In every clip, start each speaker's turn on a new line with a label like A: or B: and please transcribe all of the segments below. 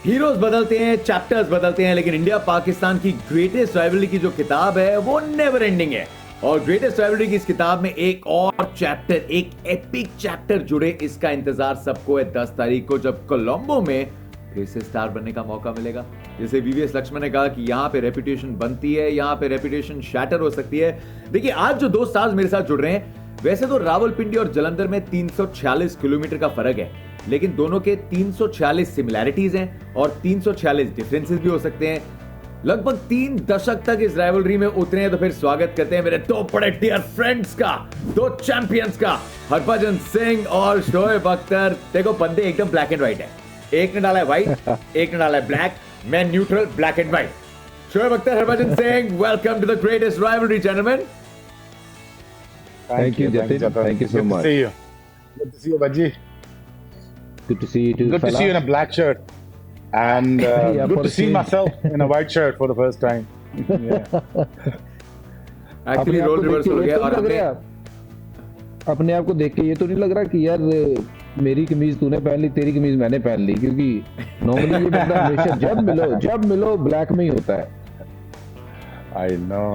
A: Heroes बदलते हैं, chapters बदलते हैं, लेकिन इंडिया पाकिस्तान की ग्रेटेस्ट राइवलरी की जो किताब है वो नेवर एंडिंग है। और ग्रेटेस्ट राइवलरी की इस किताब में एक और चैप्टर, एक एपिक चैप्टर जुड़े, इसका इंतजार सबको है 10 तारीख को, जब कोलंबो में फिर से स्टार बनने का मौका मिलेगा। जैसे वीवीएस लक्ष्मण ने कहा कि यहाँ पे रेपुटेशन बनती है, यहाँ पे रेपुटेशन शैटर हो सकती है। देखिए, आज जो दो स्टार्स मेरे साथ जुड़ रहे हैं, वैसे तो रावलपिंडी और जलंधर में 346 किलोमीटर का फर्क है, लेकिन दोनों के 346 सिमिलैरिटीज हैं और 346 डिफरेंसेस भी हो सकते हैं। लगभग 3 दशक तक इस राइवलरी में उतरे हैं, तो फिर स्वागत करते हैं मेरे दो बड़े डियर फ्रेंड्स का, दो चैंपियंस का, हरभजन सिंह और शोएब अख्तर। देखो, बंदे एकदम ब्लैक एंड व्हाइट है, एक ने डाला है व्हाइट, एक ने डाला है ब्लैक, मैं neutral black and white. Shoaib Akhtar, Harbhajan Singh, welcome to the greatest rivalry gentleman.
B: Thank you, Jatin. Thank you so much.
C: Good to see you. Good to see you, Baji.
B: Good to see you too.
C: Good to see you in a black shirt. And
B: Yeah,
C: good
B: for
C: to
B: a
C: see
B: change.
C: myself in a white shirt for the first time. Yeah.
A: Actually role reverse हो गया। और हमने
B: अपने आप को देख के ये तो नहीं लग रहा कि यार मेरी कमीज तूने पहन ली, तेरी कमीज मैंने पहन ली, क्योंकि नॉर्मली ये बंदा हमेशा जब मिलो ब्लैक में ही होता है।
C: I know.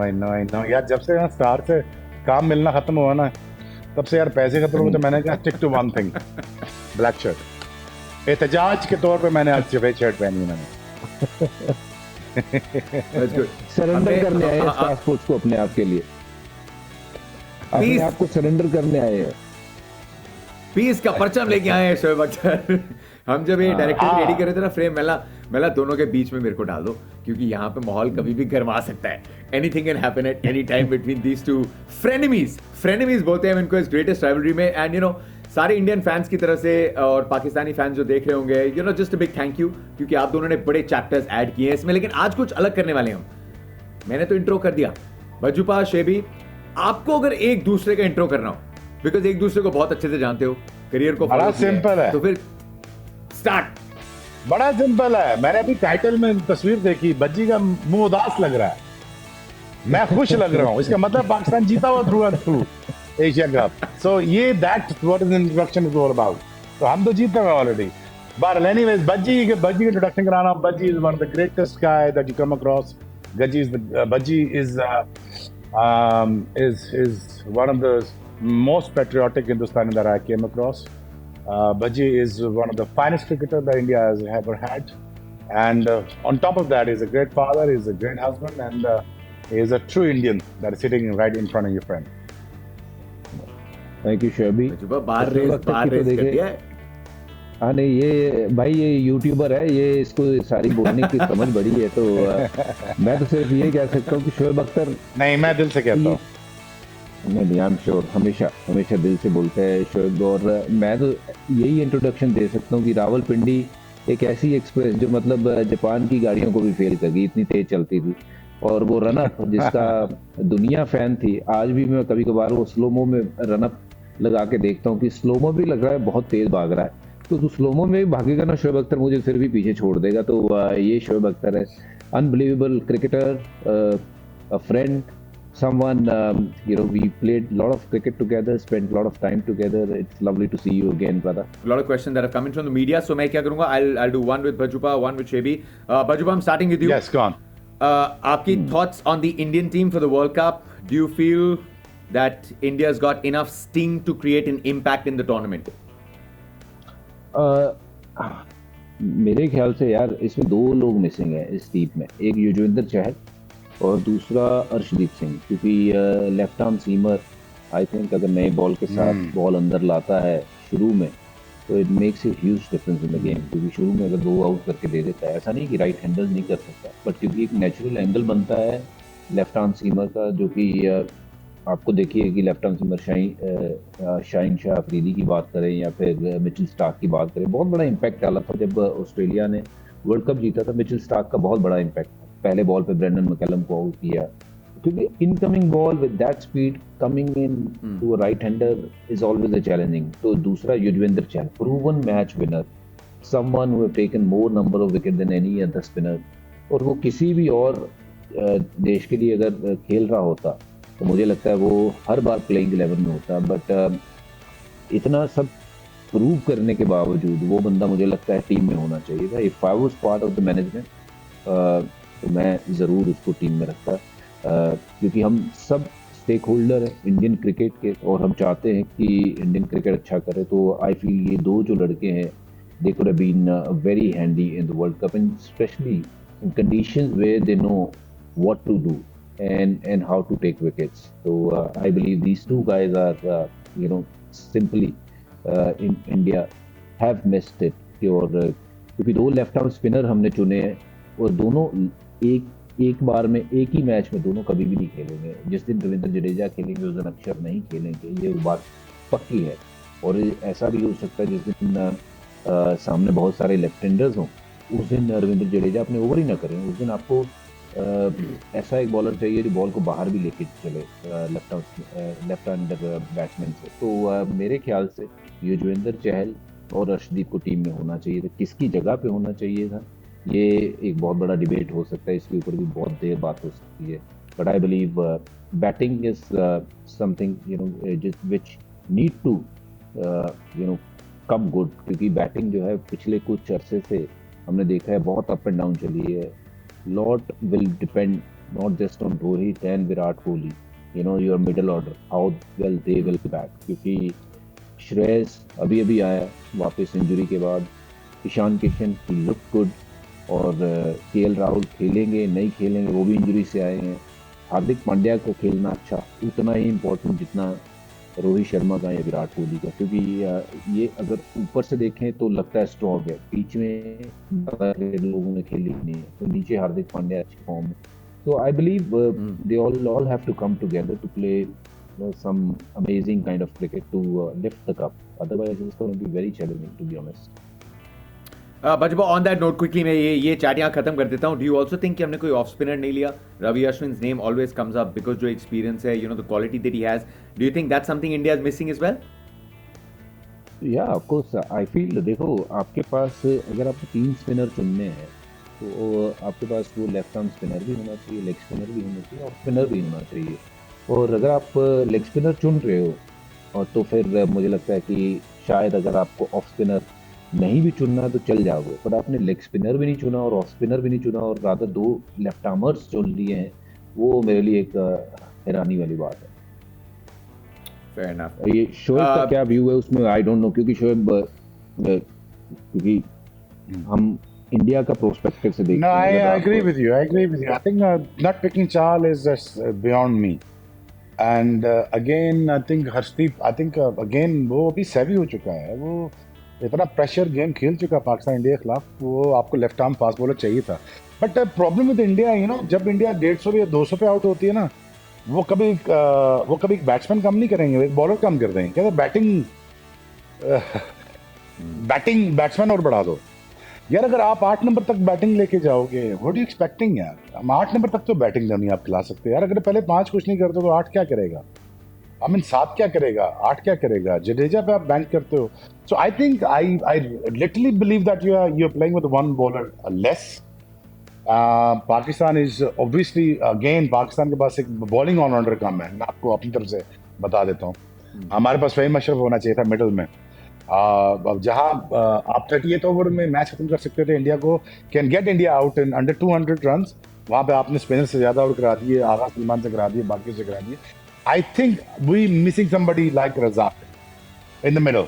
C: यार जब से स्टार से काम मिलना खत्म हुआ ना, तब से यार पैसे खत्म हुए, तो मैंने कहा stick to one thing, black shirt. एहतजाज के तौर पे मैंने आज सफेद शर्ट पहनी मैंने।
B: सरेंडर करने आए हैं स्टार स्पोर्ट्स को अपने आप के लिए, अपने आप को सरेंडर करने आए हैं।
A: पीस का परचम लेके आए हैं शोएब अख्तर। हम जब ये डायरेक्टर रेडी कर रहे थे ना फ्रेम, मेला दोनों के बीच में मेरे को डाल दो, क्योंकि यहाँ पे माहौल कभी भी गर्मा सकता है। Anything can happen at any time between these two frenemies बोलते हैं इनको इस ग्रेटेस्ट राइवलरी में। एंड यू नो, सारे इंडियन फैंस की तरफ से और पाकिस्तानी फैंस जो देख रहे होंगे, you know, just a big thank you, क्योंकि आप दोनों ने बड़े चैप्टर्स ऐड किए हैं इसमें। लेकिन आज कुछ अलग करने वाले हैं हम। मैंने तो इंट्रो कर दिया, भज्जुपा, शेबी, आपको अगर एक दूसरे का इंट्रो करना हो, बिकॉज एक दूसरे को बहुत अच्छे से जानते हो, करियर को
C: बड़ा सिंपल है,
A: तो फिर स्टार्ट।
C: बड़ा सिंपल है। मैंने अभी टाइटल में तस्वीर देखी, बज्जी का मुंह उदास लग रहा है, मैं खुश लग रहा हूँ, इसका मतलब पाकिस्तान जीता हुआ through and through Asia cup. So ये that what is introduction is all about. तो हम तो जीते हुए ऑलरेडी। बट एनीवेज, बज्जी के इंट्रोडक्शन कराना। बज्जी is one of the greatest guy that you come across. Bajji is one of the most patriotic Hindustani that I came across. Bajji is one of the finest cricketers that India has ever had, and on top of that, he's a great father, he's a great husband, and he is a true Indian that is sitting right in front of your friend.
B: Thank you शोएबी।
A: बाहर race कर दिया है।
B: हाँ नहीं, ये भाई ये यूट्यूबर है, ये इसको सारी बोलने की समझ बड़ी है, तो मैं तो सिर्फ ये कह सकता हूँ कि शोएब अख्तर,
C: नहीं, मैं दिल से कहता हूँ,
B: नहीं, आई एम श्योर, हमेशा दिल से बोलते हैं शोएब। और मैं तो यही इंट्रोडक्शन दे सकता हूँ कि रावलपिंडी एक ऐसी एक्सप्रेस जो मतलब जापान की गाड़ियों को भी फेल कर गई, इतनी तेज चलती थी। और वो रनअप जिसका दुनिया फैन थी, आज भी मैं कभी कभार वो स्लोमो में रनअप लगा के देखता हूँ कि स्लोमो भी लग रहा है बहुत तेज भाग रहा है, तो स्लोमो में भागेगा ना शोएब अख्तर, मुझे फिर भी पीछे छोड़ देगा। तो ये शोएब अख्तर है, unbelievable cricketer, a friend, someone, you know, we played a lot of cricket together, spent a lot of time together. It's lovely to see you again, brother.
A: A lot of questions that have come in from the media, so मैं क्या करूँगा, I'll do one with Bajjupa, one with Shebi. Bajjupa, I'm starting with you.
C: yes, go on.
A: आपकी thoughts on the Indian team for the World Cup? Do you feel that India's got enough sting to create an impact in the tournament?
B: मेरे ख्याल से यार इसमें दो लोग missing है इस टीम में, एक युजवेंद्र चहल और दूसरा अर्शदीप सिंह, क्योंकि left arm seamer I think अगर नए बॉल के साथ बॉल अंदर लाता है शुरू में, तो it makes a huge difference in the game. क्योंकि शुरू में अगर 2 आउट करके दे देता है, ऐसा नहीं कि राइट हैंडर नहीं कर सकता, बट क्योंकि एक नेचुरल एंगल बनता है लेफ्ट आर्म सीमर का, जो कि आपको देखिए कि left arm seamer Shaheen Shah Afridi की बात करें या फिर मिचेल स्टार्क की बात करें, बहुत बड़ा इम्पैक्ट डाला था जब ऑस्ट्रेलिया ने वर्ल्ड कप जीता था। मिचेल स्टार्क का बहुत बड़ा इम्पैक्ट था, पहले बॉल पे ब्रेंडन मैकलम को आउट किया, क्योंकि incoming ball with that speed coming into a right hander is always a challenging. तो दूसरा Yuzvendra Chahal, proven match winner, someone who have taken more number of wicket than any other spinner, और वो किसी भी और देश के लिए अगर खेल रहा होता तो मुझे लगता है वो हर बार प्लेइंग 11 में होता। बट इतना सब प्रूव करने के बावजूद वो बंदा मुझे लगता है टीम में होना चाहिए था। If I was part of the management तो मैं ज़रूर उसको टीम में रखता, क्योंकि हम सब स्टेक होल्डर हैं इंडियन क्रिकेट के और हम चाहते हैं कि इंडियन क्रिकेट अच्छा करे। तो आई फील ये दो जो लड़के हैं they could have been very handy in the World Cup, and especially in conditions where they know what to do and how to take wickets. So I believe these two guys are simply in India have missed it. और क्योंकि दो left arm spinner हमने चुने हैं और दोनों एक बार में एक ही मैच में दोनों कभी भी नहीं खेलेंगे। जिस दिन रविंद्र जडेजा खेलेंगे उस दिन अक्षर नहीं खेलेंगे, ये बात पक्की है। और ऐसा भी हो सकता है जिस दिन सामने बहुत सारे लेफ्ट हैंडर्स हों उस दिन रविंद्र जडेजा अपने ओवर ही ना करें। उस दिन आपको ऐसा एक बॉलर चाहिए जो बॉल को बाहर भी लेके चले लेफ्ट हैंडर बैट्समैन से। तो मेरे ख्याल से युजवेंद्र चहल और अर्शदीप को टीम में होना चाहिए था। किसकी जगह पे होना चाहिए था ये एक बहुत बड़ा डिबेट हो सकता है, इसके ऊपर भी बहुत देर बात हो सकती है। But I believe batting is something which need to come good, क्योंकि बैटिंग जो है पिछले कुछ अरसे से हमने देखा है बहुत अप एंड डाउन चली है। Lot will depend not just on Rohit and Virat Kohli, your middle order how well they will bat, क्योंकि श्रेयस अभी आया वापस इंजरी के बाद, ईशान किशन ही लुक गुड, और केएल राहुल खेलेंगे नहीं खेलेंगे वो भी इंजरी से आए हैं। हार्दिक पांड्या का खेलना अच्छा उतना ही इम्पोर्टेंट जितना रोहित शर्मा का या विराट कोहली का, क्योंकि ये अगर ऊपर से देखें तो लगता है स्ट्रॉन्ग है, बीच में लोगों ने खेली नहीं है, तो नीचे हार्दिक पांड्या अच्छी फॉर्म है। तो I believe they all have to come together to play some amazing kind of cricket to lift the cup. Otherwise it's going to be very challenging, to be honest.
A: बजबा ऑन दैट नोट क्विकली मैं ये chat यहाँ खत्म कर देता हूँ। Do you also think कि हमने कोई ऑफ स्पिनर नहीं लिया? Ravi Ashwin name always comes up because जो एक्सपीरियंस है, the quality that he has. Do you think that's something India is missing as well?
B: या ऑफ कोर्स आई फील, देखो आपके पास अगर आपको 3 स्पिनर चुनने हैं तो आपके पास वो लेफ्ट आर्म स्पिनर भी होना चाहिए, लेग स्पिनर भी होना चाहिए, ऑफ स्पिनर भी होना चाहिए। और अगर आप लेग स्पिनर चुन रहे हो और तो फिर मुझे लगता है कि शायद अगर आपको ऑफ स्पिनर नहीं भी चुनना है तो चल जाओगे, पर आपने लेग स्पिनर भी नहीं चुना और ऑफ स्पिनर भी नहीं चुना और रादर 2 लेफ्ट आर्मर्स चुन लिए हैं, वो मेरे लिए एक हैरानी वाली बात है।
A: Fair enough.
B: ये शोएब का क्या व्यू है उसमें आई डोंट नो, क्योंकि शोएब क्योंकि हम इंडिया का प्रोस्पेक्टिव से देखते हैं।
C: No, I agree with you. I think not picking Chahal is just beyond me. And again, I think Harshdeep, again वो अभी सेवी हो चुका है, वो इतना प्रेशर गेम खेल चुका है पाकिस्तान इंडिया के खिलाफ, वो आपको लेफ्ट आर्म फास्ट बॉलर चाहिए था। बट प्रॉब्लम विद इंडिया, जब इंडिया 150 या 200 पे आउट होती है ना, वो कभी बैट्समैन कम नहीं करेंगे, एक बॉलर कम कर देंगे, कहते बैटिंग बैट्समैन और बढ़ा दो यार। अगर आप 8 नंबर तक बैटिंग लेके जाओगे, व्हाट यू एक्सपेक्टिंग यार? हम 8 नंबर तक तो बैटिंग नहीं आप खिला सकते यार। अगर पहले 5 कुछ नहीं करते तो 8 क्या करेगा? 7 क्या करेगा? 8 क्या करेगा? जडेजा पे आप बैंक करते हो। So I think I literally believe that you are playing with 1 bowler less. Pakistan is obviously again, Pakistan के पास एक बॉलिंग ऑलराउंडर कम है, मैं आपको अपनी तरफ से बता देता हूँ। हमारे पास फहीम अशरफ होना चाहिए था मिडल में। अब जहां आप 38 ओवर में मैच खत्म कर सकते थे, इंडिया को can get India out in under 200 runs, वहां पे आपने स्पिनर से ज्यादा आउट करा दिए, आगा सलमान से करा दिए, बाकी से करा दिए। I think we missing somebody like Razzaq in the middle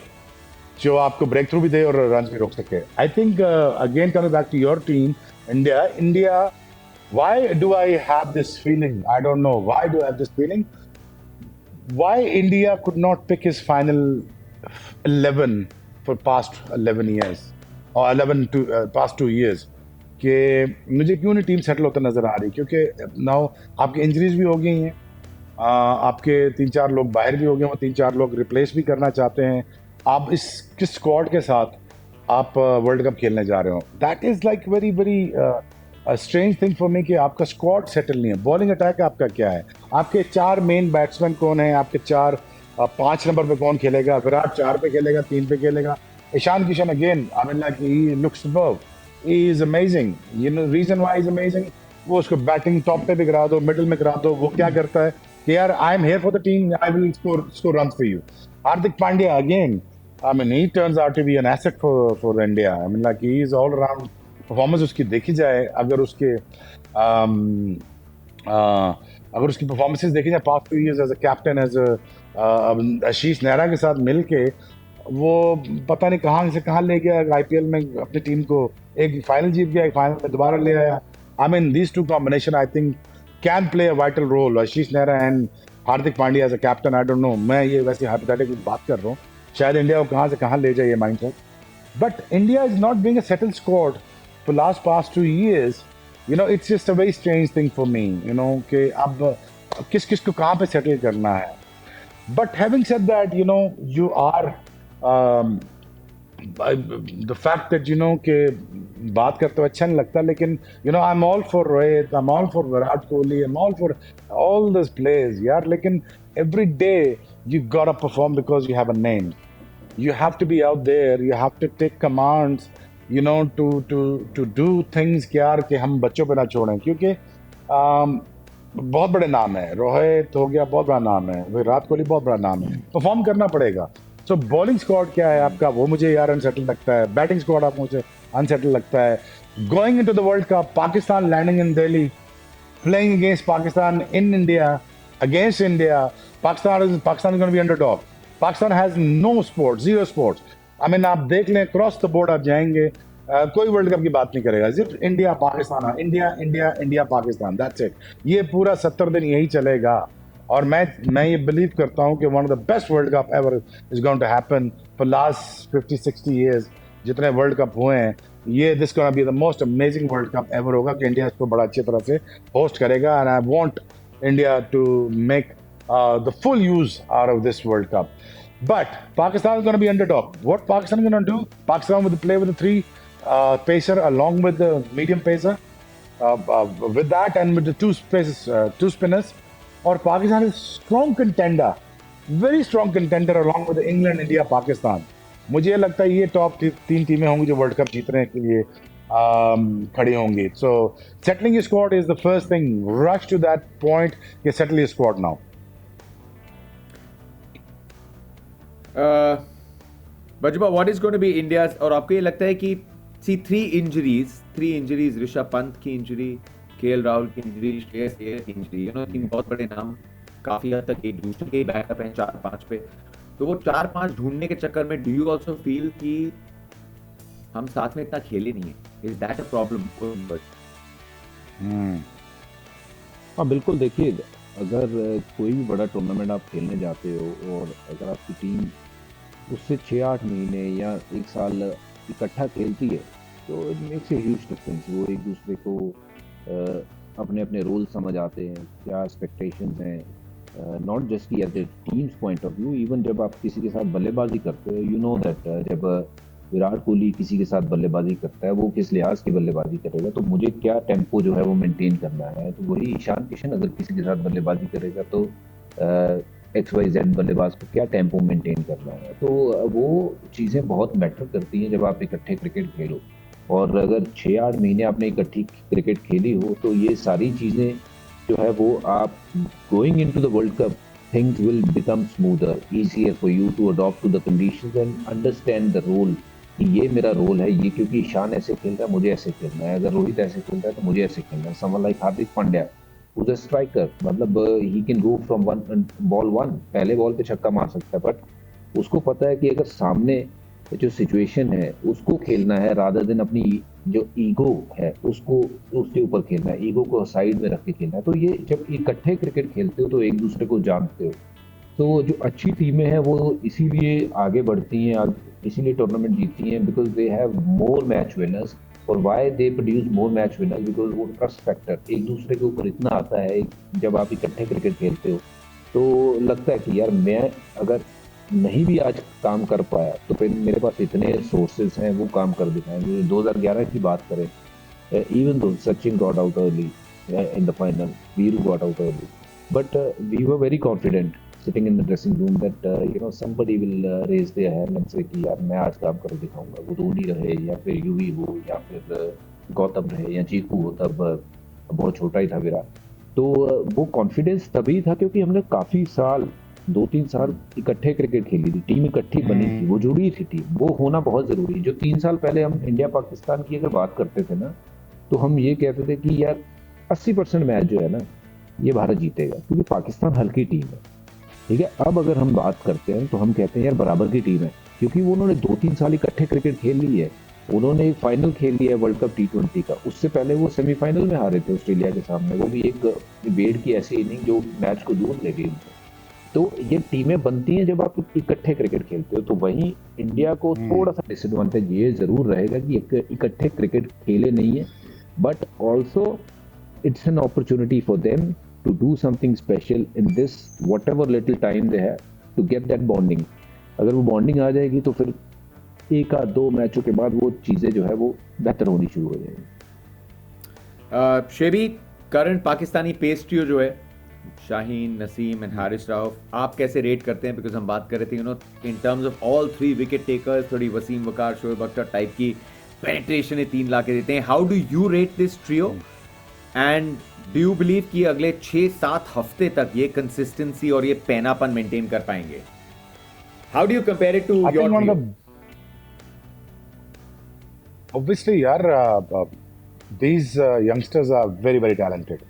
C: जो आपको ब्रेक थ्रू भी दे और रन भी रोक सके। I think again coming back to your team India, why do I have this feeling? I don't know why do I have this feeling, why India could not pick his final 11 for past 11 years or 11 to past 2 years कि मुझे क्यों नहीं team settle होता नजर आ रही? क्योंकि now आपकी injuries भी हो गई हैं, आपके 3-4 लोग बाहर भी हो गए, वो 3-4 लोग रिप्लेस भी करना चाहते हैं। आप इस किस स्क्वाड के साथ आप वर्ल्ड कप खेलने जा रहे हो? That is like very very strange thing for me कि आपका स्क्वाड सेटल नहीं है। बॉलिंग अटैक आपका क्या है? आपके 4 मेन बैट्समैन कौन है? आपके 5 नंबर पे कौन खेलेगा? विराट 4 पे खेलेगा, 3 पे खेलेगा। Ishan Kishan again, I mean like he looks superb, he is amazing. Reason why is amazing, वो उसको बैटिंग टॉप पे भी करा दो, मिडिल में करा दो, वो क्या करता है कि यार I am here for the team, I will score runs for you. Hardik Pandya again, I mean, he turns out to be an asset for India. I mean, like he is all around performance उसकी देखी जाए, um, अगर उसकी performances देखी जाए past 2 years as a captain, as a आशीष नेहरा के साथ मिलके वो पता नहीं कहाँ से कहाँ ले गया आईपीएल में अपनी टीम को, एक फाइनल जीत गया, एक फाइनल में दोबारा ले आया. I mean, these two combination I think can play a vital role. Ashish Nehra and Hardik Pandya as a captain, I don't know. मैं ये वैसे hypothetical बात कर रहा हूँ. शायद इंडिया को कहाँ से कहाँ ले जाए ये mindset. But India is not being a settled squad for past 2 years. You know, it's just a very strange thing for me. You know, कि अब किस किस को कहाँ पे settle करना है. But having said that, you know, you are the fact that you know कि बात करते हुए अच्छा नहीं लगता, लेकिन you know I'm all for Rohit, I'm all for Virat Kohli, I'm all for all those players यार, लेकिन every day you gotta perform because you have a name. You have to be out there, you have to take commands, you know, to do things कि यार कि हम बच्चों पे ना छोड़ें, क्योंकि बहुत बड़े नाम है. रोहित हो गया, बहुत बड़ा नाम है. विराट कोहली बहुत बड़ा नाम है. परफॉर्म करना पड़ेगा. सो बॉलिंग स्क्वाड क्या है आपका, वो मुझे यार अनसेटल लगता है. बैटिंग स्क्वाड आप मुझे अनसेटल लगता है. Going into the world cup, Pakistan landing in Delhi, playing against Pakistan in India, against India. Pakistan is going to be underdog. Pakistan has no sports, zero sports. I mean, आप देख लें cross the board आप जाएंगे, कोई world cup की बात नहीं करेगा. सिर्फ India Pakistan, India India India Pakistan, that's it. ये पूरा 70 दिन यही चलेगा. और मैं ये बिलीव करता हूँ कि one of the best world cup ever is going to happen for last 50-60 years. जितने वर्ल्ड कप हुए हैं, ये this gonna be the most amazing world cup ever होगा कि इंडिया इसको बड़ा अच्छी तरह से होस्ट करेगा. And I want India to make the full use out of this World Cup. But Pakistan is going to be underdog. What Pakistan is going to do? Pakistan will play with the 3 pacer along with the medium pacer. With that and with the 2 spinners. Or Pakistan is strong contender, very strong contender along with England, India, Pakistan. मुझे लगता है ये top 3 टीमें होंगी जो world cup जीतने के लिए खड़ी होंगी. So settling your squad is the first thing. Rush to that point. You settle your squad now.
A: बजबा, what is going to be India, और आपको ये लगता है कि सी 3 इंजरीज, ऋषभ पंत की इंजरी, केएल राहुल की इंजरी, श्रेयस अय्यर की इंजरी, यू नो 3 बहुत बड़े नाम काफी हद तक एक दूसरे के बैकअप हैं 4-5 पे. तो वो 4-5 ढूंढने के चक्कर में डू यू आल्सो फील कि हम साथ में इतना खेले नहीं है? Is that a problem?
B: हाँ बिल्कुल. देखिए, अगर कोई भी बड़ा टूर्नामेंट आप खेलने जाते हो और अगर आपकी टीम उससे 6-8 महीने या 1 साल इकट्ठा खेलती है तो it makes a huge difference. वो एक दूसरे को अपने अपने रोल समझ आते हैं, क्या एक्सपेक्टेशंस हैं, नॉट जस्ट की at the teams point of view. Even जब आप किसी के साथ बल्लेबाजी करते हो, यू नो दैट जब विराट कोहली किसी के साथ बल्लेबाजी करता है वो किस लिहाज की बल्लेबाजी करेगा, तो मुझे क्या टेम्पो जो है वो मेंटेन करना है. तो वही ईशान किशन अगर किसी के साथ बल्लेबाजी करेगा तो XYZ बल्लेबाज को क्या टेम्पो मेंटेन करना है. तो वो चीज़ें बहुत मैटर करती हैं जब आप इकट्ठे क्रिकेट खेलो. और अगर 6-8 महीने आपने इकट्ठी क्रिकेट खेली हो तो ये सारी चीज़ें जो है वो आप going into the world cup, things will become smoother, easier for you to adopt to the conditions and understand the role. कि ये मेरा रोल है, ये क्योंकि ईशान ऐसे खेल रहा है मुझे ऐसे खेलना है, अगर रोहित ऐसे खेल रहा है तो मुझे ऐसे खेलना है. Someone like Hardik Pandya who's a striker, मतलब he can go from ball 1, पहले बॉल पे छक्का मार सकता है, बट उसको पता है कि अगर सामने जो सिचुएशन है उसको खेलना है रादर देन अपनी जो ईगो है उसको उसके ऊपर खेलना है, ईगो को साइड में रख के खेलना है. तो ये जब इकट्ठे क्रिकेट खेलते हो तो एक दूसरे को जानते हो. तो जो अच्छी टीमें हैं वो इसीलिए आगे बढ़ती हैं, इसीलिए टूर्नामेंट जीतती हैं, because they have more match winners. और why they produce more match winners, because वो ट्रस्ट फैक्टर एक दूसरे के ऊपर इतना आता है. जब आप इकट्ठे क्रिकेट खेलते हो तो लगता है कि यार मैं अगर नहीं भी आज काम कर पाया तो फिर मेरे पास इतने सोर्सेज हैं वो काम कर दिखाएंगे. 2011 की बात करें, even though Sachin got out early in the final, Viru got out early, but we were very confident sitting in the dressing room that you know somebody will raise their hand and say कि यार मैं आज काम कर दिखाऊंगा. वो धोनी रहे या फिर यूवी हो या फिर गौतम रहे या चीकू हो, तब बहुत छोटा ही था विराट. तो वो कॉन्फिडेंस तभी था क्योंकि हमने काफ़ी साल 2-3 साल इकट्ठे क्रिकेट खेली थी, टीम इकट्ठी बनी थी, वो जुड़ी थी टीम, वो होना बहुत ज़रूरी है। जो 3 साल पहले हम इंडिया पाकिस्तान की अगर बात करते थे ना, तो हम ये कहते थे कि यार 80% मैच जो है ना, ये भारत जीतेगा, क्योंकि पाकिस्तान हल्की टीम है। ठीक है, अब अगर हम बात करते हैं तो हम कहते हैं यार बराबर की टीम है, क्योंकि वो उन्होंने 2-3 साल इकट्ठे क्रिकेट खेल ली है। उन्होंने एक फाइनल खेल लिया है वर्ल्ड कप T20 का, उससे पहले वो सेमीफाइनल में हारे थे ऑस्ट्रेलिया के सामने, वो भी एक बेड की ऐसी इनिंग जो मैच को दूर ले गई। तो ये टीमें बनती हैं जब आप इकट्ठे क्रिकेट खेलते हो। तो वहीं इंडिया को थोड़ा सा डिसएडवांटेज ये जरूर रहेगा कि इकट्ठे क्रिकेट खेले नहीं है, but also it's an opportunity for them to do something special in this whatever little time they have to get that bonding. अगर वो बॉन्डिंग आ जाएगी तो फिर एक आध 2 मैचों के बाद वो चीज़ें जो है वो बेहतर होनी शुरू हो जाएगी।
A: Shebi, current Pakistani pace trio जो है, शाहीन, नसीम एंड हारिस राउफ, आप कैसे रेट करते हैं? बिकॉज हम बात कर रहे थे in terms of all 3 wicket takers, थोड़ी वसीम वकार, शोएब अख्तर टाइप की पेनिट्रेशन 3 ला के देते हैं। How do you rate this trio and do you believe कि अगले 6-7 हफ्ते तक ये कंसिस्टेंसी और ये पैनापन मेंटेन कर पाएंगे? How do you compare it to your trio?
C: Obviously, यार, these youngsters are very very talented.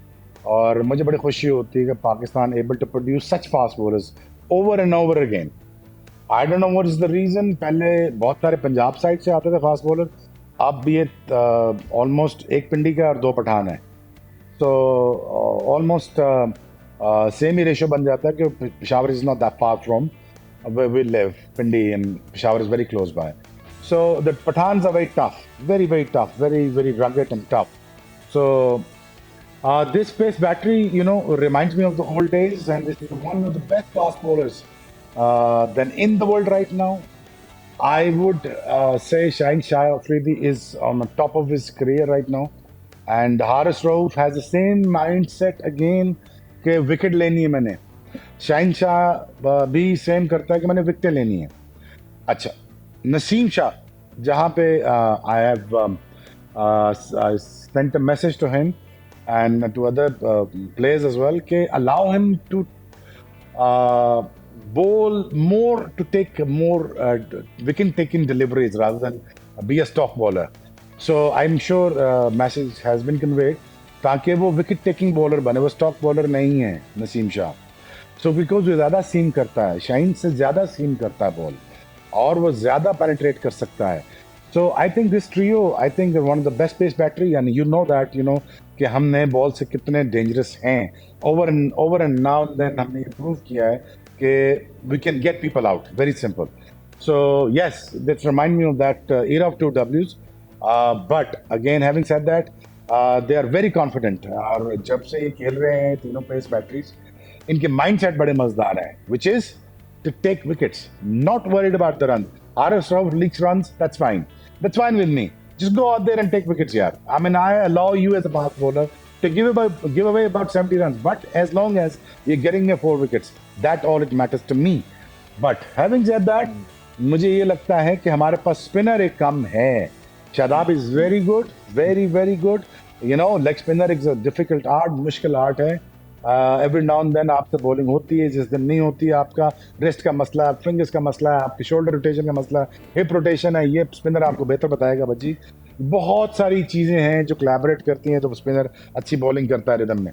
C: और मुझे बड़ी खुशी होती है कि Pakistan able to produce such fast bowlers over and over again. I don't know what is the reason. पहले बहुत सारे पंजाब साइड से आते थे फास्ट बॉलर, अब ये ऑलमोस्ट एक पिंडी का और 2 पठान है, तो ऑलमोस्ट सेम ही रेशो बन जाता है कि Peshawar is not that far from where we live. Pindi and Peshawar is very close by. So the Pathans are very tough, very very tough, very very rugged and tough. So this pace battery, reminds me of the old days, and this is one of the best fast bowlers then in the world right now. I would say Shaheen Shah Afridi is on the top of his career right now, and Haris Rauf has the same mindset again कि wicket लेनी है मैंने। शाहीन शाह भी same करता है कि मैंने wicket लेनी है। अच्छा, नसीम शाह, जहाँ पे I have sent a message to him and to other players as well, ke allow him to bowl more, to take more wicket taking deliveries rather than be a stock bowler. So I'm sure message has been conveyed ताकि वो wicket taking bowler बने, वो stock bowler नहीं है Naseem Shah. So because वो ज़्यादा सीम करता है, शाहीन से ज़्यादा सीम करता है बॉल, और वो ज़्यादा पेनिट्रेट कर सकता है। So I think this trio, I think one of the best pace battery, and you know that कि हमने बॉल से कितने डेंजरस हैं। ओवर एंड नाउ देन हमने ये प्रूव किया है कि we can get people out, very simple. So yes, this remind me of that era of 2 Ws, but again having said that they are very confident. और जब से ये खेल रहे हैं तीनों पेस बैटरीज, इनके माइंडसेट बड़े मजेदार हैं, which is to take wickets, not worried about the run. Haris Rauf leaks runs, that's fine with me. Just go out there and take wickets, yaar. I mean, I allow you as a fast bowler to give away about 70 runs, but as long as you're getting me 4 wickets, that all it matters to me. But having said that, मुझे ये लगता है कि हमारे पास spinner एक कम है। Shadab is very good, very very good. Leg spinner is a difficult art, मुश्किल art है। एवरी नाउ एंड देन आपसे बॉलिंग होती है, जिस दिन नहीं होती है आपका रेस्ट का मसला है, फिंगर्स का मसला है, आपकी शोल्डर रोटेशन का मसला है, हिप रोटेशन है, ये स्पिनर आपको बेहतर बताएगा भज्जी। बहुत सारी चीज़ें हैं जो कोलैबोरेट करती हैं तो स्पिनर अच्छी बॉलिंग करता है रिदम में।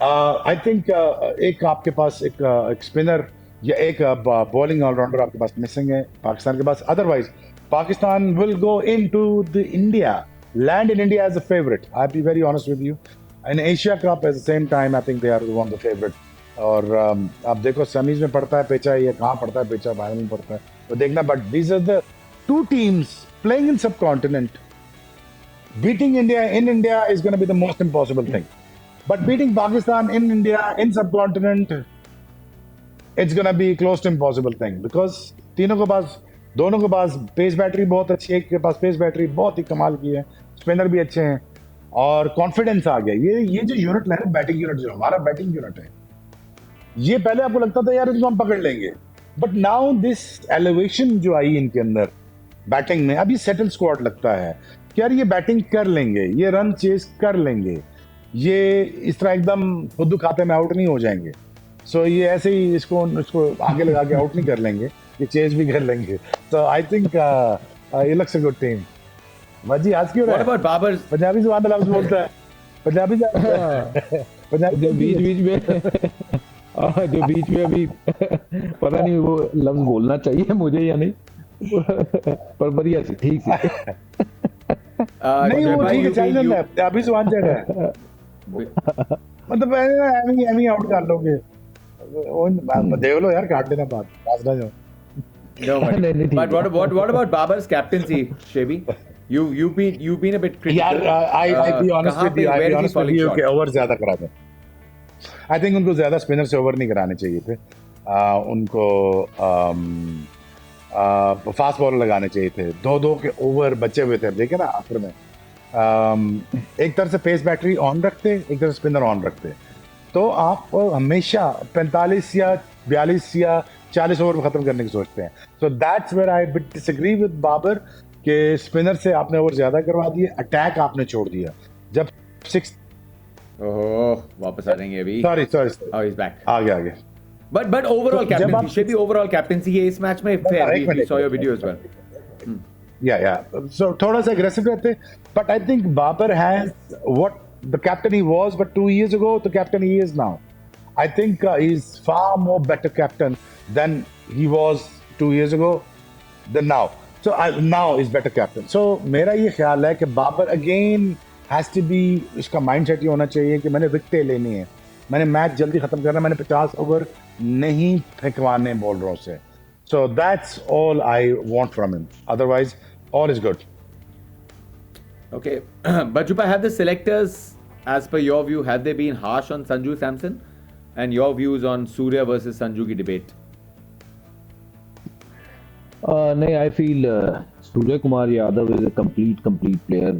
C: आई थिंक एक आपके पास एक स्पिनर या एक बॉलिंग ऑलराउंडर आपके पास मिसिंग है पाकिस्तान के पास। Otherwise Pakistan will go into the India, land in India as a favourite. I be very honest with you. In Asia cup at the same time I think they are one of the favourite. और आप देखो semis में पड़ता है पेचा, ये कहाँ पड़ता है पेचा, फाइनल में पड़ता है, तो देखना। But these are the 2 teams playing in subcontinent. Beating India in India is going to be the most impossible thing. But beating Pakistan in India in subcontinent, it's going to be close to impossible thing. Because दोनों के पास pace battery बहुत अच्छी है, एक के पास pace battery बहुत ही कमाल की है, स्पिनर भी अच्छे हैं और कॉन्फिडेंस आ गया। ये जो यूनिट है, बैटिंग यूनिट जो हमारा बैटिंग यूनिट है, ये पहले आपको लगता था यार इसको हम पकड़ लेंगे, बट नाउ दिस एलिवेशन जो आई इनके अंदर बैटिंग में, अब ये सेटल स्क्वाड लगता है कि यार ये बैटिंग कर लेंगे, ये रन चेस कर लेंगे, ये इस तरह एकदम खुद खाते में आउट नहीं हो जाएंगे। सो ये ऐसे ही इसको आगे लगा के आउट नहीं कर लेंगे, ये चेंज भी कर लेंगे। तो आई थिंक ये लुक्स अ गुड टीम। भाजी आज क्यों
A: What about Babar's?
C: पंजाबी जुबान में लफ्ज बोलता है, पंजाबी पंजाबी
B: जो बीच बीच में जो बीच में अभी पता नहीं वो लफ्ज बोलना चाहिए मुझे या नहीं, पर बढ़िया सी ठीक सी।
C: नहीं वो ठीक है, चल जाता है पंजाबी जुबान जगह है, मतलब एमी आउट कर लोगे, देख लो यार, काट देना बात ना जाओ।
A: No,
B: नहीं,
A: but what about Babar's captaincy, Shebi? You've been a bit critical.
C: यार I be honest with you,
A: where is he falling short?
C: कि ओवर ज्यादा करा थे। आई थिंक उनको ज्यादा स्पिनर से ओवर नहीं कराने चाहिए थे, उनको फास्ट बॉलर लगाने चाहिए थे। दो के ओवर बचे हुए थे, देखे ना आखिर में, एक तरफ से पेस बैटरी ऑन रखते, एक तरफ स्पिनर ऑन रखते, तो आप हमेशा 45 या 42 या 40 ओवर में खत्म करने की सोचते हैं। So that's where I bit disagree with Babar कि स्पिनर से आपने ओवर ज्यादा करवा दिए, अटैक आपने छोड़ दिया। जब 6
A: ओह, वापस आ जाएंगे अभी।
C: Sorry
A: Oh, he's back.
C: आगे
A: But overall
C: तो जब
A: captaincy, Shebi, overall captaincy ये इस मैच में fair. We saw your video as well.
C: yeah, so थोड़ा सा aggressive रहते, but I think Babar has what the captain he was but 2 years ago, the captain he is now. I think he's far more better captain than he was 2 years ago than now. So now is better captain. So मेरा ये ख्याल है कि Babar again has to be, इसका mindset ये होना चाहिए कि मैंने विकेटें लेनी है, मैंने मैच जल्दी खत्म करना, मैंने 50 ओवर नहीं फेंकवाने बॉलरों से। So that's all I want from him. Otherwise, all is good.
A: Okay, but Jupa, have the selectors, as per your view, have they been harsh on Sanju Samson? And your views on Surya versus Sanju की debate?
B: नहीं, I feel Surya Kumar Yadav is a complete player.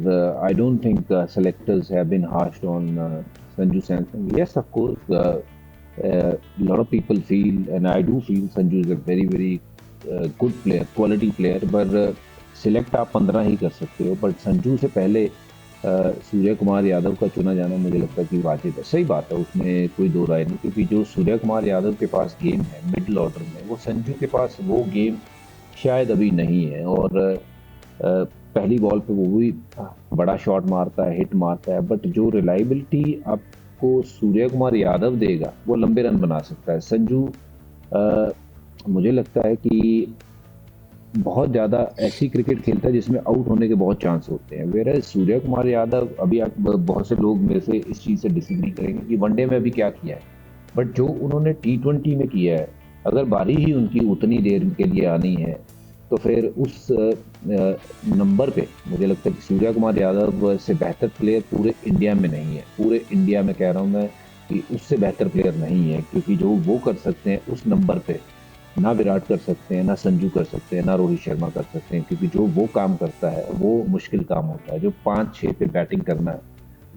B: I don't think selectors have been harsh on Sanju Samson. Yes, of course, a lot of people feel, and I do feel, Sanju is a very good player, quality player. पर select आप 15 ही कर सकते हो, but Sanju से पहले सूर्य कुमार यादव का चुना जाना मुझे लगता है कि वाजिब है। सही बात है, उसमें कोई दो राय नहीं, क्योंकि जो सूर्य कुमार यादव के पास गेम है मिडिल ऑर्डर में, वो संजू के पास वो गेम शायद अभी नहीं है। और पहली बॉल पे वो भी बड़ा शॉट मारता है, हिट मारता है, बट जो रिलायबिलिटी आपको सूर्य कुमार यादव देगा वो लंबे रन बना सकता है। संजू मुझे लगता है कि बहुत ज़्यादा ऐसी क्रिकेट खेलता है जिसमें आउट होने के बहुत चांस होते हैं। वेयर सूर्य कुमार यादव, अभी आप बहुत से लोग मेरे से इस चीज़ से डिसएग्री करेंगे कि वनडे में अभी क्या किया है, बट जो उन्होंने T20 में किया है, अगर बारी ही उनकी उतनी देर के लिए आनी है तो फिर उस नंबर पे मुझे लगता है कि सूर्य कुमार यादव से बेहतर प्लेयर पूरे इंडिया में नहीं है। पूरे इंडिया में कह रहा हूँ मैं कि उससे बेहतर प्लेयर नहीं है, क्योंकि जो वो कर सकते हैं उस नंबर पे ना विराट कर सकते हैं, ना संजू कर सकते हैं, ना रोहित शर्मा कर सकते हैं, क्योंकि जो वो काम करता है वो मुश्किल काम होता है। जो 5-6 पे बैटिंग करना है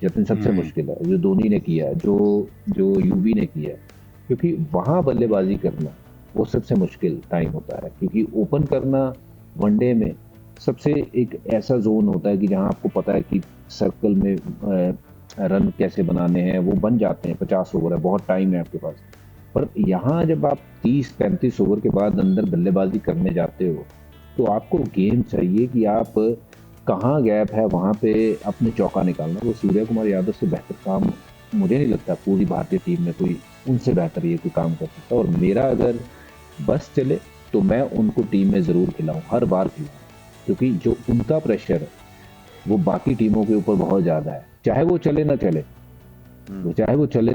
B: जतिन सबसे मुश्किल है, जो धोनी ने किया है, जो यूवी ने किया है, क्योंकि वहाँ बल्लेबाजी करना वो सबसे मुश्किल टाइम होता है। क्योंकि ओपन करना वनडे में सबसे एक ऐसा जोन होता है कि जहाँ आपको पता है कि सर्कल में रन कैसे बनाने हैं, वो बन जाते हैं। 50 ओवर है, बहुत टाइम है आपके पास, पर यहाँ जब आप 30-35 ओवर के बाद अंदर बल्लेबाजी करने जाते हो तो आपको गेम चाहिए कि आप कहाँ गैप है वहाँ पे अपने चौका निकालना। वो सूर्य कुमार यादव से बेहतर काम मुझे नहीं लगता पूरी भारतीय टीम में कोई उनसे बेहतर ये कोई काम कर सकता। और मेरा अगर बस चले तो मैं उनको टीम में ज़रूर खिलाऊँ, हर बार खिलाऊँ, क्योंकि जो उनका प्रेशर है वो बाकी टीमों के ऊपर बहुत ज़्यादा है। चाहे वो चले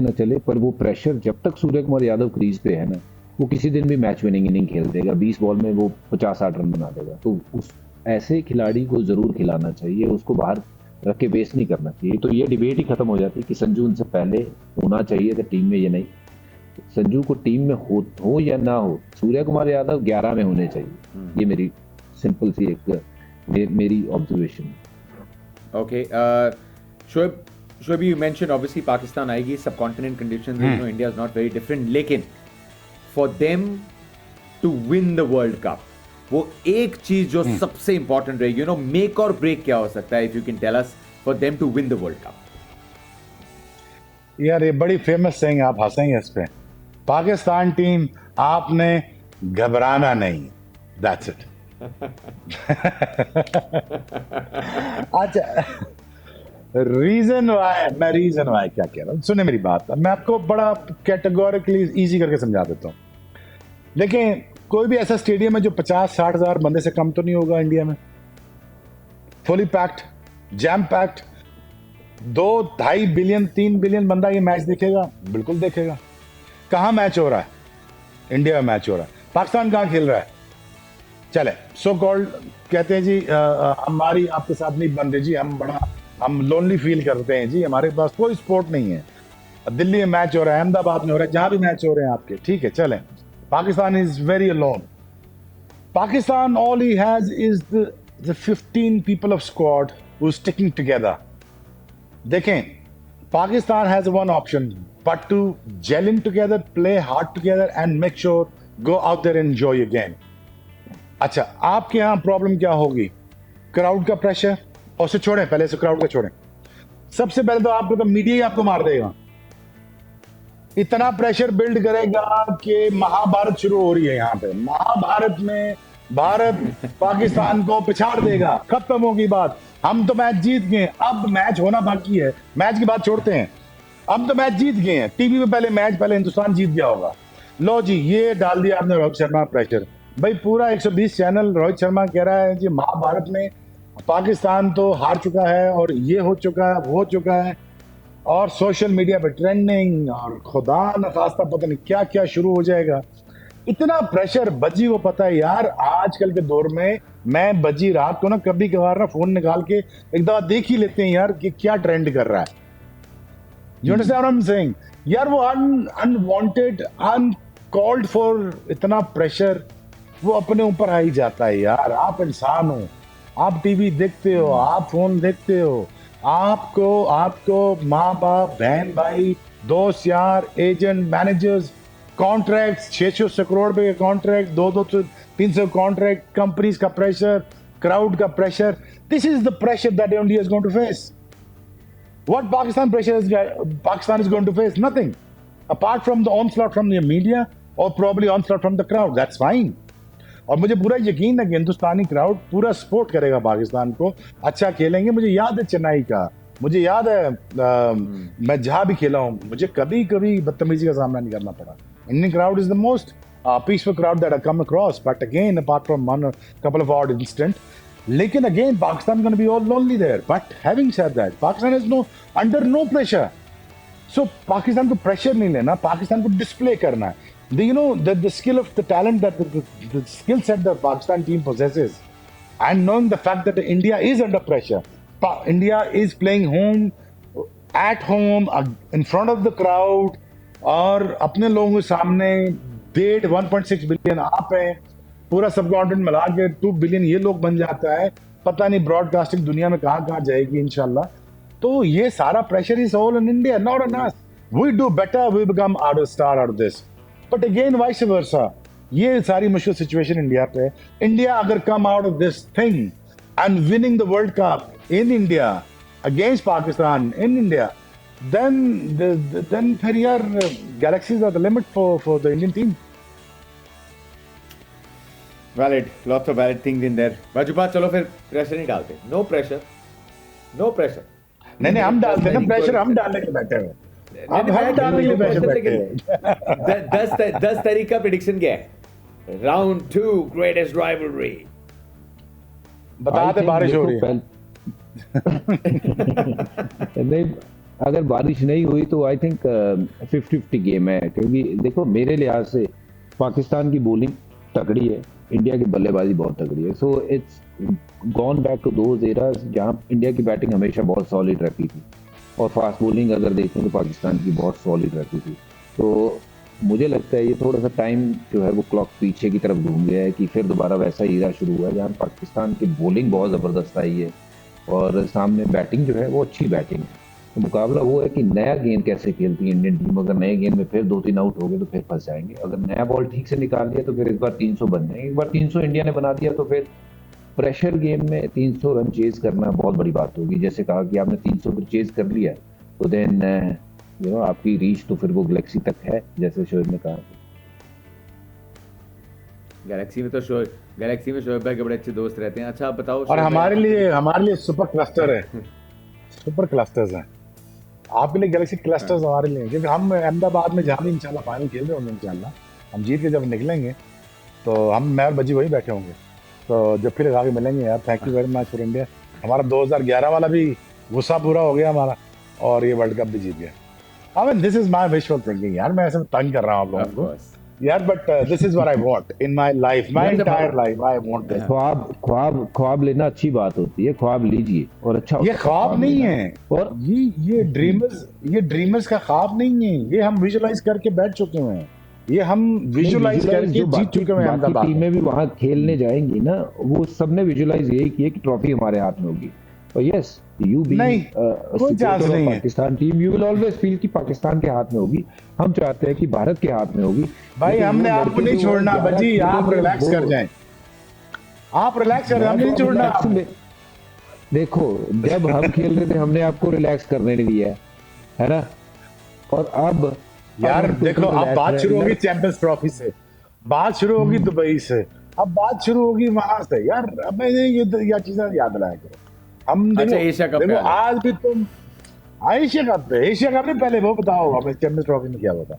B: ना चले, पर वो प्रेशर जब तक सूर्य कुमार यादव क्रीज पे है ना, वो किसी दिन भी मैच विनिंग इनिंग खेल देगा, 20 बॉल में वो 50-60 रन बना देगा। तो उस ऐसे खिलाड़ी को जरूर खिलाना चाहिए, उसको बाहर रख के वेस्ट नहीं करना चाहिए। तो ये डिबेट ही खत्म हो जाती है कि संजू उनसे पहले होना चाहिए था टीम में, ये नहीं। संजू को टीम में हो या ना हो, सूर्य कुमार यादव 11 में होने चाहिए। ये मेरी सिंपल सी एक मेरी observation.
A: Okay, Shoaib, you mentioned obviously Pakistan आएगी, subcontinent conditions, you know, India is not very different, लेकिन for them to win the World Cup, वो एक चीज जो सबसे इंपॉर्टेंट रहेगी, you know, make or break क्या हो सकता है, if you can tell us, for them to win the World Cup?
C: यार ये बड़ी फेमस सेइंग, आप हंसेंगे इस पे, पाकिस्तान टीम, आपने घबराना नहीं, दैट्स इट। अच्छा, रीजन वाई क्या कह रहा हूँ, सुने मेरी बात, मैं आपको बड़ा कैटेगोरिकली इजी करके समझा देता हूँ। देखिए, कोई भी ऐसा स्टेडियम है जो 50-60 हजार बंदे से कम तो नहीं होगा इंडिया में, fully packed, jam packed, 2-2.5 billion 3 billion बंदा ये मैच देखेगा, बिल्कुल देखेगा। कहाँ मैच हो रहा है? इंडिया में मैच हो रहा है। पाकिस्तान कहाँ खेल रहा है? चले, सो कॉल्ड कहते हैं जी, हमारी आपके साथ नहीं बन रही जी, हम लोनली फील करते हैं जी, हमारे पास कोई स्पोर्ट नहीं है। दिल्ली में मैच हो रहा है, अहमदाबाद में हो रहा है, जहां भी मैच हो रहे हैं आपके, ठीक है, चलें। Pakistan is very alone. Pakistan, all he has is the 15 people of squad who's sticking together. देखें, Pakistan has one option, but to gel in together, play hard together, and make sure go out there and enjoy your game. अच्छा, आपके यहाँ problem क्या होगी? Crowd का pressure, और उसे छोड़ें, पहले से क्राउड का छोड़ें। सबसे पहले तो आपको तो मीडिया ही आपको मार देगा, इतना प्रेशर बिल्ड करेगा कि महाभारत शुरू हो रही है यहाँ पे। महाभारत में भारत पाकिस्तान को पिछाड़ देगा, खत्म होगी बात। हम तो मैच जीत गए, अब मैच होना बाकी है। मैच की बात छोड़ते हैं, अब तो मैच जीत गए हैं। टीवी में पहले हिंदुस्तान जीत गया होगा। लो जी, ये डाल दिया आपने रोहित शर्मा प्रेशर। भाई पूरा 120 चैनल रोहित शर्मा कह रहा है जी महाभारत में पाकिस्तान तो हार चुका है, और ये हो चुका है, वो हो चुका है, और सोशल मीडिया पे ट्रेंडिंग, और खुदा न खास्ता पता नहीं क्या क्या शुरू हो जाएगा। इतना प्रेशर बज्जी को पता है यार। आजकल के दौर में मैं बज्जी रात को ना कभी कभार ना फोन निकाल के एक दफा देख ही लेते हैं यार कि क्या ट्रेंड कर रहा है। You understand what I'm saying? यार वो अनवांटेड, अनकॉल्ड फॉर इतना प्रेशर वो अपने ऊपर आ ही जाता है यार। आप इंसान हो, आप टीवी देखते हो, आप फोन देखते हो, आपको माँ बाप, बहन भाई, दोस्त यार, एजेंट, मैनेजर्स, कॉन्ट्रैक्ट्स, 600 करोड़ रुपए के कॉन्ट्रैक्ट, 200-300 कॉन्ट्रैक्ट, कंपनीज का प्रेशर, क्राउड का pressure. This is the pressure that India is going to face. What Pakistan is going to face? Nothing. Apart from the onslaught from the media or probably onslaught from the crowd. That's fine. और मुझे पूरा यकीन है कि हिंदुस्तानी crowd पूरा support करेगा पाकिस्तान को, अच्छा खेलेंगे। मुझे याद है चेन्नई का, मुझे याद है मैं जहाँ भी खेला हूँ, मुझे कभी कभी बदतमीजी का सामना नहीं करना पड़ा। Indian crowd is the most peaceful crowd that I come across, but again apart from one couple of odd incident, लेकिन अगेन Pakistan going to be all lonely there. But having said that, Pakistan is under no pressure. So Pakistan को pressure नहीं लेना, पाकिस्तान को display करना है। You know the skill of the talent that the skill set that Pakistan team possesses, and knowing the fact that India is under pressure, India is playing at home in front of the crowd, और अपने लोगों के सामने 1.6 billion आप हैं, पूरा सब continent मिला के 2 बिलियन ये लोग बन जाता है। पता नहीं ब्रॉडकास्टिंग दुनिया में कहाँ जाएगी इंशाल्लाह। तो ये सारा pressure is all in India, not on us. We do better, we become out of star out of this, but again vice versa. ये सारी मुश्किल सिचुएशन इंडिया पे। इंडिया अगर come out of this thing and winning the world cup in India against Pakistan in India, then फिर यार galaxies are the limit for the Indian team.
A: Valid, lots of valid things in there. बाजूबात, चलो फिर pressure नहीं डालते। No pressure, no pressure.
C: नहीं हम डालते हैं प्रेशर, हम डालने के बैठे हैं। अब हम डालने के प्रेशर बैठे हैं।
A: 10 तारीख का प्रेडिक्शन क्या है? Round 2 greatest rivalry.
C: बता दे बारिश हो रही है।
B: नहीं, अगर बारिश नहीं हुई तो आई थिंक 50-50 गेम है, क्योंकि देखो मेरे लिहाज से पाकिस्तान की बॉलिंग तगड़ी है, इंडिया की बल्लेबाजी बहुत तगड़ी है। So it's gone back to those eras जहां इंडिया की बैटिंग हमेशा बहुत सॉलिड रहती थी, और फास्ट बॉलिंग अगर देखें तो पाकिस्तान की बहुत सॉलिड रहती थी। तो मुझे लगता है ये थोड़ा सा टाइम जो है वो क्लॉक पीछे की तरफ घूम गया है, कि फिर दोबारा वैसा हीरा शुरू हुआ है जहाँ पाकिस्तान की बॉलिंग बहुत ज़बरदस्त आई है और सामने बैटिंग जो है वो अच्छी बैटिंग है। तो मुकाबला वो है कि नया गेंद कैसे खेलती है इंडियन टीम। अगर नए गेंद में फिर 2-3 आउट हो गए तो फिर फंस जाएंगे। अगर नया बॉल ठीक से निकाल दिया तो फिर इस बार 300 बन जाएंगे। एक बार 300 इंडिया ने बना दिया तो फिर प्रेशर गेम में 300 रन चेज करना बहुत बड़ी बात होगी। जैसे कहा कि आपने 300 पर चेज कर लिया तो देन आपकी रीच तो फिर वो गैलेक्सी तक है, जैसे शोएब ने कहा।
A: गैलेक्सी में शोएब भाई के बड़े अच्छे दोस्त रहते हैं। अच्छा आप बताओ
C: और
A: शोएब भाई,
C: हमारे लिए सुपर क्लस्टर है, सुपर क्लस्टर्स हैं। आपके लिए गैलेक्सी क्लस्टर्स हमारे लिए हैं, क्योंकि हम अहमदाबाद में जहाँ भी इंशाल्लाह फाइनल खेल रहे होंगे, इंशाल्लाह हम जीत के जब निकलेंगे तो मैं और बज्जी वही बैठे होंगे, तो जब फिर लगा के मिलेंगे यार। Thank you very much for India. हमारा 2011 वाला भी गुस्सा पूरा हो गया हमारा, और ये वर्ल्ड कप भी जीत गया। I mean this is my visual thinking यार, मैं ऐसे तंग कर रहा हूँ आप
A: ऑफ
C: लोगों को
A: कोर्स
C: यार, but this is what I want in my life, my entire life I want this.
B: ख्वाब लेना अच्छी बात होती है, ख्वाब लीजिए और अच्छा
C: ये
B: होता
C: ख्वाब नहीं
B: लेना।
C: है,
B: और
C: ये ड्रीमर्स का ख्वाब नहीं है, ये हम विजुअलाइज करके बैठ चुके हुए हैं, ये हम विजुअलाइज करके
B: जो
C: जीत चुके हुए हैं
B: बाकी
C: अहमदाबाद में।
B: टीमें भी वहां खेलने जाएंगी ना, वो सबने विजुअलाइज यही किया कि ट्रॉफी हमारे हाथ में होगी। और यस, यू बी
C: नहीं, कोई चांस नहीं है।
B: Pakistan team, you will always feel कि पाकिस्तान के हाथ में होगी। हम चाहते हैं कि भारत के हाथ में होगी।
C: भाई
B: लेकिन
C: हमने
B: वो
C: आपको
B: लड़के
C: नहीं
B: जो
C: छोड़ना
B: 11
C: बजी, आप
B: खेलेंगे,
C: रिलैक्स कर
B: वो-
C: जाएं, आप रिलैक्स कर, हमने नहीं
B: मैं तो
C: छोड़ना
B: relax
C: आपको।
B: में- देखो, जब हम खेल रहे थे हमने आपको रिलैक्स करने नहीं दिया है ना। और अब
C: यार
B: हम
C: देखो,
B: बिल्कुल
C: अब
B: relax
C: बात
B: रहे
C: शुरू होगी
B: हैं।
C: चैंपियंस ट्रॉफी से, बात शुरू होगी दुबई से, अब बात शुरू होगी वहां से यार। अब मैं ये चीजें याद दिलाया करो। हम
A: अच्छा,
C: देखो,
A: एशिया कप
C: देखो
A: का है।
C: आज भी तुम एशिया कप नहीं, पहले वो बताओ हमें चैंपियंस ट्रॉफी में क्या होता।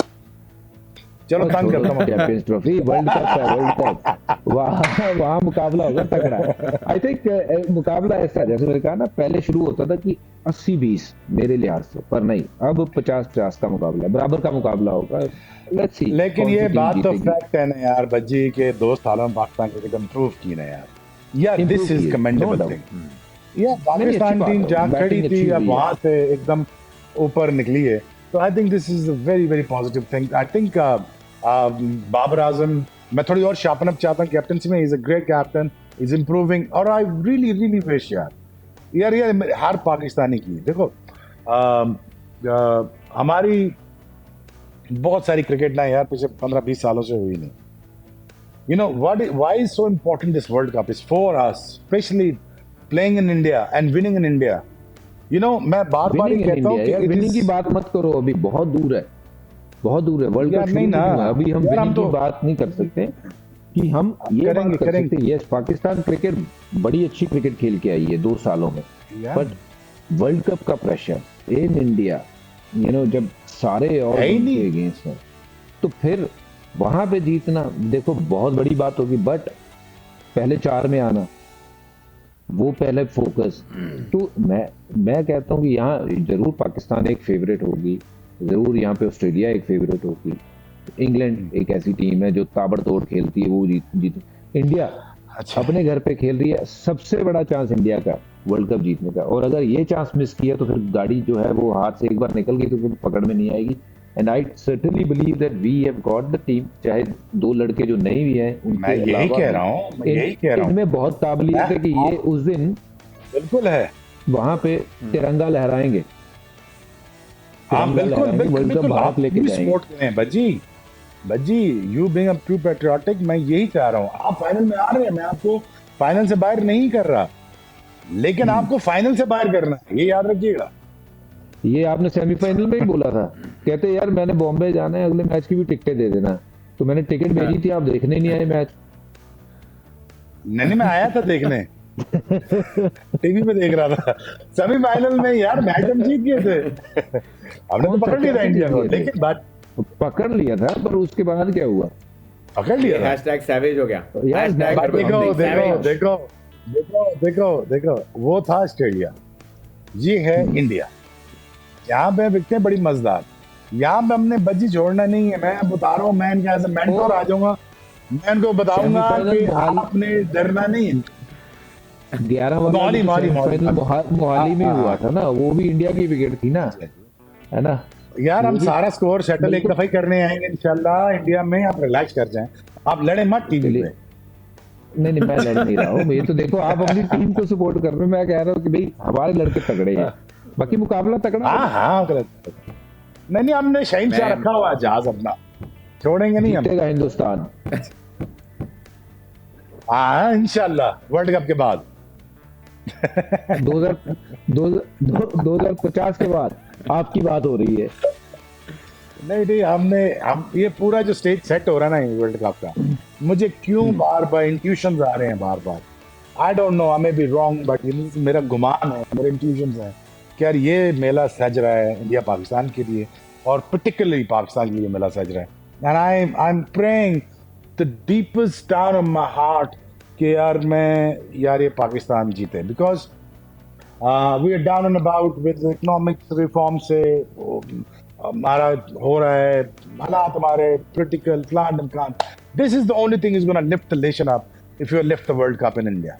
C: चलो
B: और
C: तंग
B: छोड़ो
C: करता हूँ।
B: चैंपियंस ट्रॉफी, वर्ल्ड कप है, वर्ल्ड कप वहाँ मुकाबला होगा तगड़ा। आई थिंक मुकाबला ऐसा, जैसे मैंने कहा ना, पहले शुरू होता था कि 80-20 मेरे लिहाज से, पर नहीं, अब 50-50 का मुकाबला, बराबर का मुकाबला होगा। लेट्स सी
C: लेकिन
B: कौन
C: ये
B: सी टीम
C: बात तो
B: जीतेगी।
C: फैक्ट है ना यार बज्जी के 2 सालों में पाकिस्तान क्रिकेट इम्प्रूव की ना यार, this is commendable
B: No doubt.
C: Thing. या
B: अच्छी
C: पाकिस्तान
B: बात
C: टीम
B: है,
C: जहाँ खड़ी
B: बैटिंग
C: थी
B: अच्छी
C: अब
B: हुई है।
C: वहां से एकदम ऊपर निकली है, तो I think this is a very very positive thing. I think Babar Azam, मैं थोड़ी और शार्पन अप चाहता हूँ कैप्टनसी में, is a great captain, is improving, और आई रियली रियली विश यार ये हर पाकिस्तानी की देखो, हमारी बहुत सारी क्रिकेट ना यार पिछले 15-20 सालों से हुई नहीं। You know why is so important this World Cup is for us, especially playing in India and winning in India. You know, मैं बार-बार ये
B: विनिंग इन
C: कहता हूँ
B: इंडिया,
C: कि
B: यार विनिंग की बात मत करो, अभी बहुत दूर है, बहुत दूर है। वर्ल्ड
C: यार
B: कप
C: नहीं
B: शुरू
C: ना,
B: नहीं हुआ, अभी हम
C: यार हम
B: विनिंग की
C: तो
B: बात नहीं कर सकते कि हम ये
C: करेंगे
B: बात कर
C: करेंगे
B: सकते। यस, पाकिस्तान क्रिकेट बड़ी अच्छी क्रिकेट खेल के आई है 2 सालों में,
C: यार,
B: बट वर्ल्ड कप का प्रेशर इन इंडिया, जब सारे और
C: है ही
B: उनके
C: नहीं।
B: अगेंस्ट हैं, तो फिर वहां पे जीतना देखो बहुत बड़ी बात होगी, बट पहले 4 में आना, वो पहले फोकस। तो मैं कहता हूँ कि यहाँ जरूर पाकिस्तान एक फेवरेट होगी, जरूर यहाँ पे ऑस्ट्रेलिया एक फेवरेट होगी, इंग्लैंड एक ऐसी टीम है जो ताबड़तोड़ खेलती है, वो जीत। इंडिया
C: अच्छा
B: अपने घर पे खेल रही है, सबसे बड़ा चांस इंडिया का वर्ल्ड कप जीतने का, और अगर ये चांस मिस किया तो फिर गाड़ी जो है वो हाथ से एक बार निकल गई तो फिर पकड़ में नहीं आएगी। And I certainly believe that we have got the team, चाहे 2 लड़के जो नहीं भी हैं
C: मैं
B: उनके
C: यही
B: अलावा
C: कह रहा हूँ, मैं यही कह रहा हूँ,
B: इनमें बहुत काबिलियत है कि ये उस दिन
C: बिल्कुल है।
B: वहां पे तिरंगा लहराएंगे,
C: हाँ
B: तिरंगा
C: बिल्कुल
B: लहराएंगे, वर्ल्ड कप
C: बिल्कुल,
B: भारत
C: आप
B: लेके
C: भी
B: जाएंगे।
C: सपोर्ट करें बज्जी, you being a true patriotic, मैं यही चाह रहा हूँ। आप फाइनल में आ रहे हैं, मैं आपको फाइनल से बाहर नहीं कर रहा, लेकिन आपको फाइनल से बाहर करना है, ये याद रखिएगा।
B: ये आपने सेमीफाइनल में ही बोला था, कहते यार मैंने बॉम्बे जाना है, अगले मैच की भी टिकटें दे देना, तो मैंने टिकट भेजी थी, आप देखने नहीं आए मैच।
C: नहीं मैं आया था देखने, टीवी पे देख रहा था सेमीफाइनल में यार, मैच हम जीत गए थे। हमने तो पकड़ लिया था इंडिया को, लेकिन बात
B: पकड़ लिया था, पर उसके बाद क्या हुआ?
C: पकड़ लिया था।
A: हैशटैग सैवेज हो गया।
B: यार,
A: हैशटैग
C: बट देखो
A: something
C: देखो
A: savage।
C: देखो देखो देखो देखो, वो था ऑस्ट्रेलिया, ये है इंडिया। यहाँ पे विकटें बड़ी मजेदार, यहाँ पे हमने बज्जी छोड़ना नहीं है। मैं बता रहा हूँ, मैं इनके ऐसे मेंटोर आ जाऊंगा, मैं इनको बताऊंगा कि आपने डरना नहीं है।
B: 11 वाला
C: मोहाली
B: मोहाली में हुआ था ना, वो भी इंडिया की विकेट थी ना, है ना
C: यार। हम
B: वो भी-
C: सारा स्कोर सेटल एक दफा ही करने आएंगे इंशाल्लाह इंडिया में, आप रिलैक्स कर जाएं, आप लड़े मत टीवी
B: चलिए।
C: पे।
B: नहीं मैं लड़ नहीं रहा हूँ, ये तो देखो आप अपनी टीम को सपोर्ट कर रहे हो, मैं कह रहा हूँ कि भाई हमारे लड़के तगड़े हैं, बाकी मुकाबला तगड़ा है।
C: हाँ गलत नहीं, हमने शहनशाह रखा हुआ है जहाज अपना, छोड़ेंगे नहीं हम।
B: जीतेगा हिंदुस्तान।
C: हाँ इंशाल्लाह वर्ल्ड कप के बाद
B: 2050 के बाद आपकी बात हो रही है।
C: नहीं हम ये पूरा जो स्टेज सेट हो रहा है ना वर्ल्ड कप का, मुझे क्यों बार बार इंट्यूशंस आ रहे हैं बार बार। I don't know, I may be wrong, but मेरा गुमान है, मेरे इंट्यूशंस है कि यार ये मेला सज रहा है इंडिया पाकिस्तान के लिए, और पर्टिकुलरली पाकिस्तान के लिए मेला सज रहा है। And I am praying the deepest down of my heart कि यार ये पाकिस्तान जीते, because we are down and about with economic reform से हमारा हो रहा है, हालात हमारे क्रिटिकल, प्लान एंड कान। This is the only thing is gonna lift the nation up if you lift the World Cup in India.